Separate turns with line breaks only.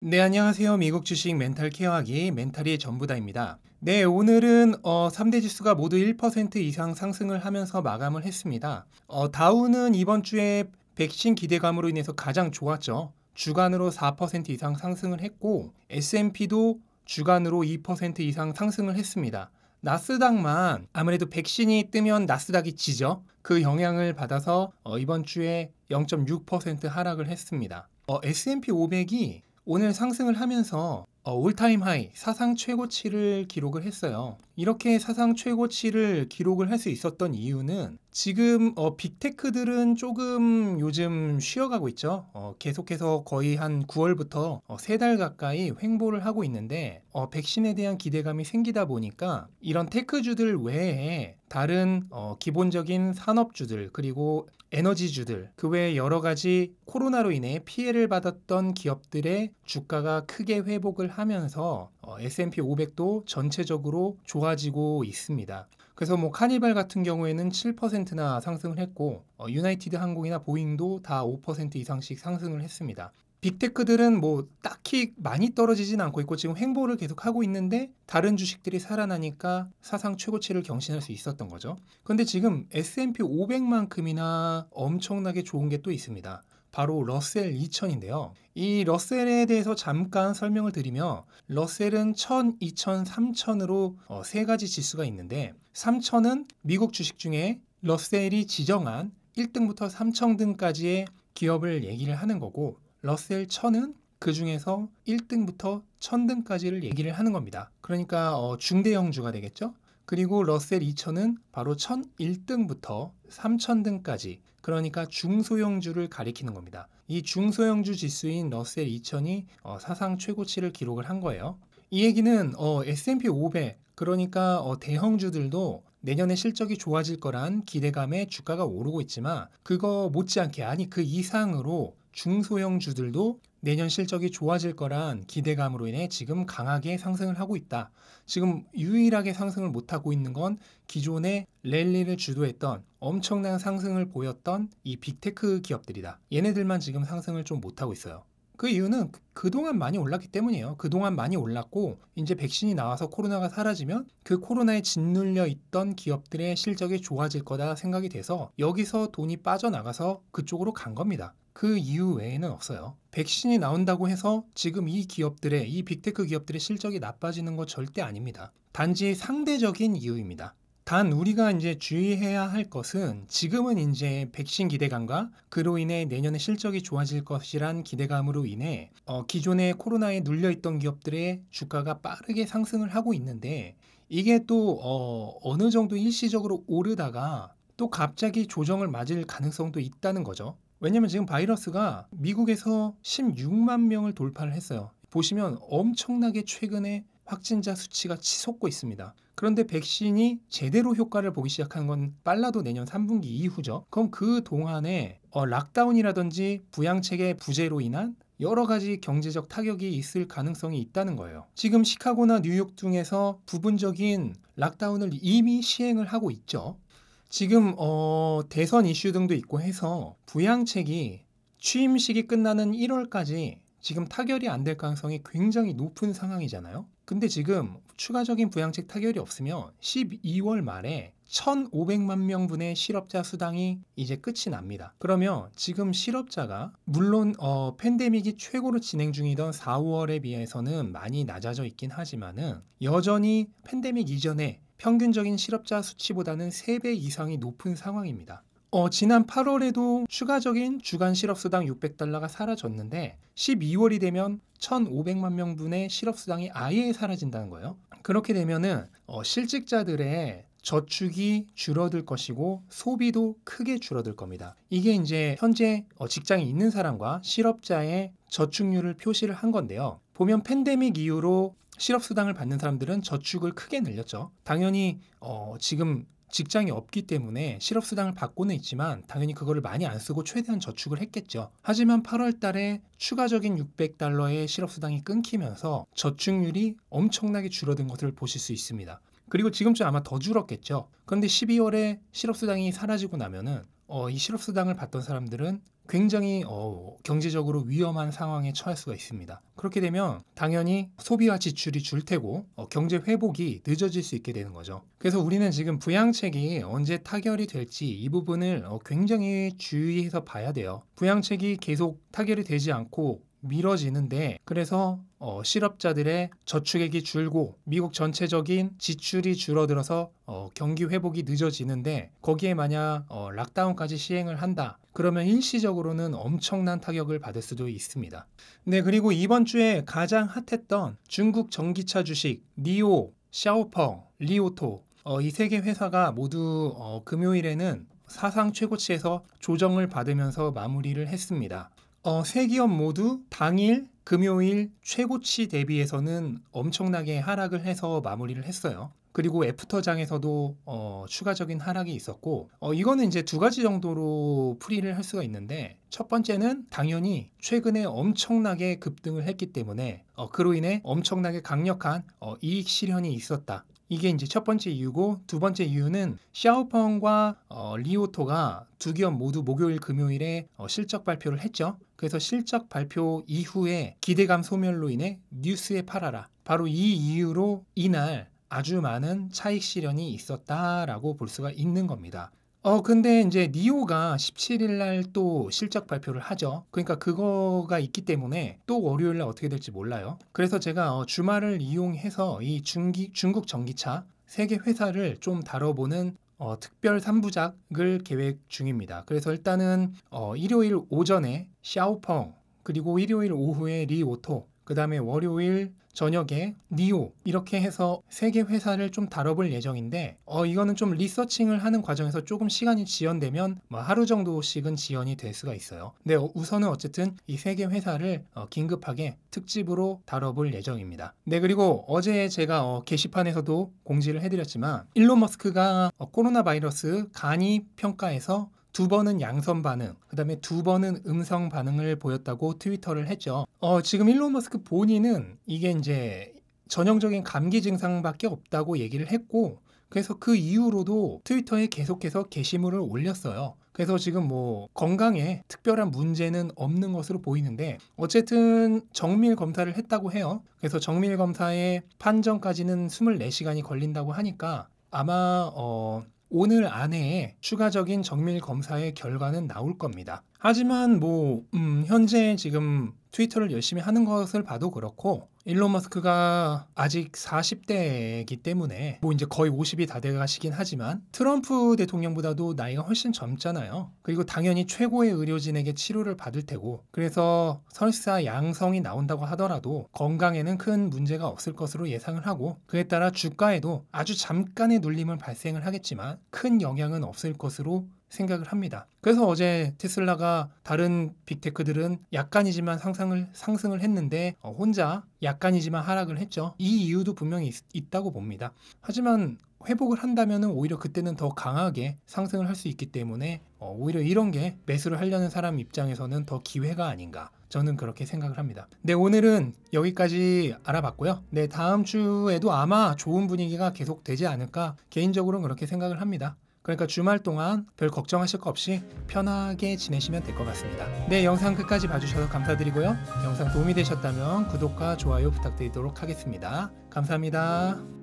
네, 안녕하세요. 미국 주식 멘탈 케어하기 멘탈이 전부다입니다. 네, 오늘은 3대 지수가 모두 1% 이상 상승을 하면서 마감을 했습니다. 다우는 이번 주에 백신 기대감으로 인해서 가장 좋았죠. 주간으로 4% 이상 상승을 했고 S&P도 주간으로 2% 이상 상승을 했습니다. 나스닥만 아무래도 백신이 뜨면 나스닥이 지죠. 그 영향을 받아서 이번 주에 0.6% 하락을 했습니다. S&P 500이 오늘 상승을 하면서 올타임 하이 사상 최고치를 기록을 했어요. 이렇게 사상 최고치를 기록을 할 수 있었던 이유는 지금 빅테크들은 조금 요즘 쉬어가고 있죠. 계속해서 거의 한 9월부터 3달 가까이 횡보를 하고 있는데 백신에 대한 기대감이 생기다 보니까 이런 테크주들 외에 다른 기본적인 산업주들 그리고 에너지주들 그 외에 여러 가지 코로나로 인해 피해를 받았던 기업들의 주가가 크게 회복을 하면서 S&P 500도 전체적으로 좋아지고 있습니다. 그래서 뭐 카니발 같은 경우에는 7%나 상승을 했고 유나이티드 항공이나 보잉도 다 5% 이상씩 상승을 했습니다. 빅테크들은 뭐 딱히 많이 떨어지진 않고 있고 지금 횡보를 계속 하고 있는데 다른 주식들이 살아나니까 사상 최고치를 경신할 수 있었던 거죠. 그런데 지금 S&P 500만큼이나 엄청나게 좋은 게 또 있습니다. 바로 러셀 2000인데요. 이 러셀에 대해서 잠깐 설명을 드리면 러셀은 1000, 2000, 3000으로 세 가지 지수가 있는데 3000은 미국 주식 중에 러셀이 지정한 1등부터 3000등까지의 기업을 얘기를 하는 거고 러셀 1000은 그 중에서 1등부터 1000등까지를 얘기를 하는 겁니다. 그러니까 중대형주가 되겠죠. 그리고 러셀 2000은 바로 1001등부터 3000등까지 그러니까 중소형주를 가리키는 겁니다. 이 중소형주 지수인 러셀 2000이 사상 최고치를 기록을 한 거예요. 이 얘기는 S&P 500 그러니까 대형주들도 내년에 실적이 좋아질 거란 기대감에 주가가 오르고 있지만 그거 못지않게 아니 그 이상으로 중소형주들도 내년 실적이 좋아질 거란 기대감으로 인해 지금 강하게 상승을 하고 있다. 지금 유일하게 상승을 못하고 있는 건 기존의 랠리를 주도했던 엄청난 상승을 보였던 이 빅테크 기업들이다. 얘네들만 지금 상승을 좀 못하고 있어요. 그 이유는 그동안 많이 올랐기 때문이에요. 그동안 많이 올랐고 이제 백신이 나와서 코로나가 사라지면 그 코로나에 짓눌려 있던 기업들의 실적이 좋아질 거다 생각이 돼서 여기서 돈이 빠져나가서 그쪽으로 간 겁니다. 그 이유 외에는 없어요. 백신이 나온다고 해서 지금 이 기업들의 이 빅테크 기업들의 실적이 나빠지는 거 절대 아닙니다. 단지 상대적인 이유입니다. 단 우리가 이제 주의해야 할 것은 지금은 이제 백신 기대감과 그로 인해 내년에 실적이 좋아질 것이란 기대감으로 인해 기존의 코로나에 눌려있던 기업들의 주가가 빠르게 상승을 하고 있는데 이게 또 어느 정도 일시적으로 오르다가 또 갑자기 조정을 맞을 가능성도 있다는 거죠. 왜냐면 지금 바이러스가 미국에서 16만 명을 돌파를 했어요. 보시면 엄청나게 최근에 확진자 수치가 치솟고 있습니다. 그런데 백신이 제대로 효과를 보기 시작한 건 빨라도 내년 3분기 이후죠. 그럼 그 동안에 락다운이라든지 부양책의 부재로 인한 여러 가지 경제적 타격이 있을 가능성이 있다는 거예요. 지금 시카고나 뉴욕 등에서 부분적인 락다운을 이미 시행을 하고 있죠. 지금 대선 이슈 등도 있고 해서 부양책이 취임식이 끝나는 1월까지 지금 타결이 안 될 가능성이 굉장히 높은 상황이잖아요. 근데 지금 추가적인 부양책 타결이 없으면 12월 말에 1,500만 명분의 실업자 수당이 이제 끝이 납니다. 그러면 지금 실업자가 물론 팬데믹이 최고로 진행 중이던 4월에 비해서는 많이 낮아져 있긴 하지만은 여전히 팬데믹 이전에 평균적인 실업자 수치보다는 3배 이상이 높은 상황입니다. 지난 8월에도 추가적인 주간 실업수당 600달러가 사라졌는데 12월이 되면 1,500만 명분의 실업수당이 아예 사라진다는 거예요. 그렇게 되면은 실직자들의 저축이 줄어들 것이고 소비도 크게 줄어들 겁니다. 이게 이제 현재 직장에 있는 사람과 실업자의 저축률을 표시를 한 건데요. 보면 팬데믹 이후로 실업수당을 받는 사람들은 저축을 크게 늘렸죠. 당연히 지금 직장이 없기 때문에 실업수당을 받고는 있지만 당연히 그거를 많이 안 쓰고 최대한 저축을 했겠죠. 하지만 8월 달에 추가적인 600달러의 실업수당이 끊기면서 저축률이 엄청나게 줄어든 것을 보실 수 있습니다. 그리고 지금쯤 아마 더 줄었겠죠. 그런데 12월에 실업수당이 사라지고 나면은 이 실업수당을 받던 사람들은 굉장히 경제적으로 위험한 상황에 처할 수가 있습니다. 그렇게 되면 당연히 소비와 지출이 줄 테고 경제 회복이 늦어질 수 있게 되는 거죠. 그래서 우리는 지금 부양책이 언제 타결이 될지 이 부분을 굉장히 주의해서 봐야 돼요. 부양책이 계속 타결이 되지 않고 미뤄지는데, 그래서 실업자들의 저축액이 줄고 미국 전체적인 지출이 줄어들어서 경기 회복이 늦어지는데, 거기에 만약 락다운까지 시행을 한다 그러면 일시적으로는 엄청난 타격을 받을 수도 있습니다. 네, 그리고 이번 주에 가장 핫했던 중국 전기차 주식 니오, 샤오펑, 리오토 이 세 개 회사가 모두 금요일에는 사상 최고치에서 조정을 받으면서 마무리를 했습니다. 세 기업 모두 당일 금요일 최고치 대비해서는 엄청나게 하락을 해서 마무리를 했어요. 그리고 애프터장에서도 추가적인 하락이 있었고, 이거는 이제 두 가지 정도로 풀이를 할 수가 있는데, 첫 번째는 당연히 최근에 엄청나게 급등을 했기 때문에 그로 인해 엄청나게 강력한 이익 실현이 있었다. 이게 이제 첫 번째 이유고, 두 번째 이유는 샤오펑과 리오토가 두 기업 모두 목요일 금요일에 실적 발표를 했죠. 그래서 실적 발표 이후에 기대감 소멸로 인해 뉴스에 팔아라, 바로 이 이유로 이날 아주 많은 차익 실현이 있었다라고 볼 수가 있는 겁니다. 근데 이제 니오가 17일 날 또 실적 발표를 하죠. 그러니까 그거가 있기 때문에 또 월요일 날 어떻게 될지 몰라요. 그래서 제가 주말을 이용해서 이 중국 전기차 세 개 회사를 좀 다뤄보는 특별 3부작을 계획 중입니다. 그래서 일단은 일요일 오전에 샤오펑, 그리고 일요일 오후에 리오토, 그 다음에 월요일 저녁에 니오, 이렇게 해서 세 개 회사를 좀 다뤄볼 예정인데, 이거는 좀 리서칭을 하는 과정에서 조금 시간이 지연되면 하루 정도씩은 지연이 될 수가 있어요. 근데 우선은 어쨌든 이 세 개 회사를 긴급하게 특집으로 다뤄볼 예정입니다. 네, 그리고 어제 제가 게시판에서도 공지를 해드렸지만, 일론 머스크가 코로나 바이러스 간이 평가에서 2번은 양성 반응, 그 다음에 2번은 음성 반응을 보였다고 트위터를 했죠. 지금 일론 머스크 본인은 이게 이제 전형적인 감기 증상밖에 없다고 얘기를 했고, 그래서 그 이후로도 트위터에 계속해서 게시물을 올렸어요. 그래서 지금 건강에 특별한 문제는 없는 것으로 보이는데, 어쨌든 정밀 검사를 했다고 해요. 그래서 정밀 검사의 판정까지는 24시간이 걸린다고 하니까 아마 오늘 안에 추가적인 정밀 검사의 결과는 나올 겁니다. 하지만 현재 지금 트위터를 열심히 하는 것을 봐도 그렇고, 일론 머스크가 아직 40대이기 때문에 이제 거의 50이 다 돼가시긴 하지만 트럼프 대통령보다도 나이가 훨씬 젊잖아요. 그리고 당연히 최고의 의료진에게 치료를 받을 테고, 그래서 설사 양성이 나온다고 하더라도 건강에는 큰 문제가 없을 것으로 예상을 하고, 그에 따라 주가에도 아주 잠깐의 눌림은 발생을 하겠지만 큰 영향은 없을 것으로 생각을 합니다. 그래서 어제 테슬라가 다른 빅테크들은 약간이지만 상승을 했는데 혼자 약간이지만 하락을 했죠. 이 이유도 분명히 있다고 봅니다. 하지만 회복을 한다면 오히려 그때는 더 강하게 상승을 할 수 있기 때문에 오히려 이런 게 매수를 하려는 사람 입장에서는 더 기회가 아닌가, 저는 그렇게 생각을 합니다. 네, 오늘은 여기까지 알아봤고요. 네, 다음 주에도 아마 좋은 분위기가 계속 되지 않을까, 개인적으로는 그렇게 생각을 합니다. 그러니까 주말 동안 별 걱정하실 거 없이 편하게 지내시면 될 것 같습니다. 네, 영상 끝까지 봐주셔서 감사드리고요. 영상 도움이 되셨다면 구독과 좋아요 부탁드리도록 하겠습니다. 감사합니다.